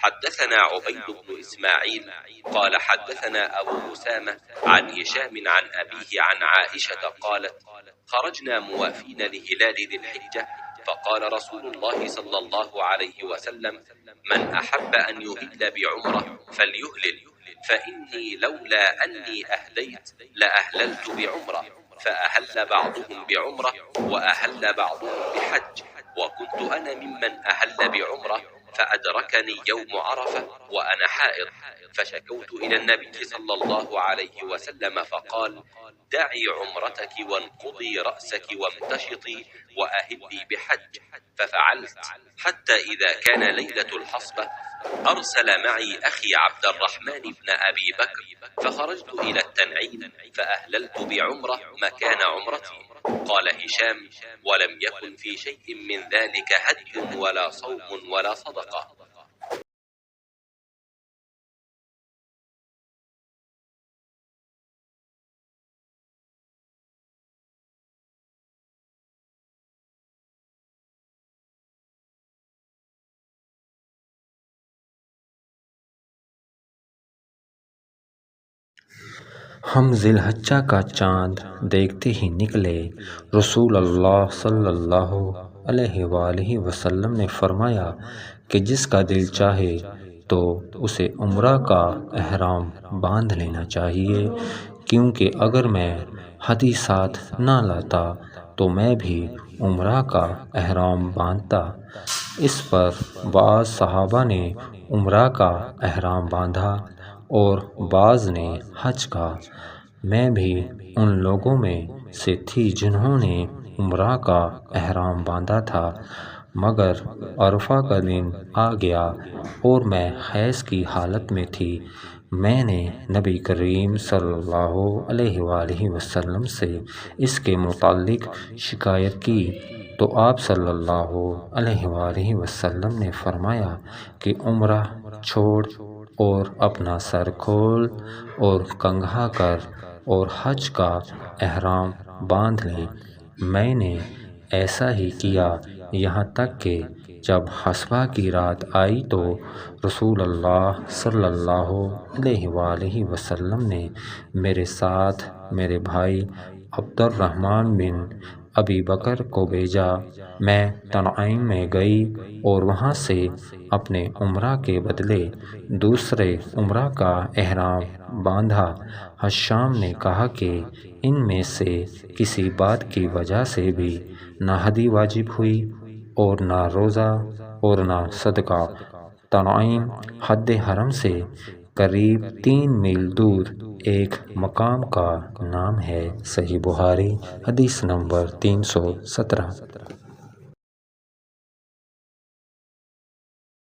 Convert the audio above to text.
حدثنا عبيد بن إسماعيل قال حدثنا أبو أسامة عن هشام عن أبيه عن عائشة قالت خرجنا موافين لهلال ذي الحجة فقال رسول الله صلى الله عليه وسلم من أحب أن يهل بعمرة فليهلل فإني لولا أني أهليت لأهللت بعمرة فأهل بعضهم بعمرة وأهل بعضهم بحج وكنت أنا ممن أهل بعمرة فأدركني يوم عرفة وأنا حائض فشكوت إلى النبي صلى الله عليه وسلم فقال دعي عمرتك وانقضي رأسك وامتشطي وأهلي بحج ففعلت حتى إذا كان ليلة الحصبة أرسل معي أخي عبد الرحمن بن أبي بكر فخرجت إلى التنعيم فأهللت بعمرة مكان عمرتي. قال هشام ولم يكن في شيء من ذلك هدي ولا صوم ولا صدقة. ہم ذی الحجہ کا چاند دیکھتے ہی نکلے۔ رسول اللہ صلی اللہ علیہ وآلہ وسلم نے فرمایا کہ جس کا دل چاہے تو اسے عمرہ کا احرام باندھ لینا چاہیے، کیونکہ اگر میں ہدی ساتھ نہ لاتا تو میں بھی عمرہ کا احرام باندھتا۔ اس پر بعض صحابہ نے عمرہ کا احرام باندھا اور بعض نے حج کا۔ میں بھی ان لوگوں میں سے تھی جنہوں نے عمرہ کا احرام باندھا تھا، مگر عرفہ کا دن آ گیا اور میں حیض کی حالت میں تھی۔ میں نے نبی کریم صلی اللہ علیہ وآلہ وسلم سے اس کے متعلق شکایت کی تو آپ صلی اللہ علیہ وآلہ وسلم نے فرمایا کہ عمرہ چھوڑ اور اپنا سر کھول اور کنگھا کر اور حج کا احرام باندھ لے۔ میں نے ایسا ہی کیا، یہاں تک کہ جب حصبہ کی رات آئی تو رسول اللہ صلی اللہ علیہ وآلہ وسلم نے میرے ساتھ میرے بھائی عبد الرحمن بن ابی بکر کو بھیجا۔ میں تنعیم میں گئی اور وہاں سے اپنے عمرہ کے بدلے دوسرے عمرہ کا احرام باندھا۔ ہشام نے کہا کہ ان میں سے کسی بات کی وجہ سے بھی نہ ہدی واجب ہوئی اور نہ روزہ اور نہ صدقہ۔ تنعیم حد حرم سے قریب 3 میل دور ایک مقام کا نام ہے۔ صحیح بخاری حدیث نمبر 317۔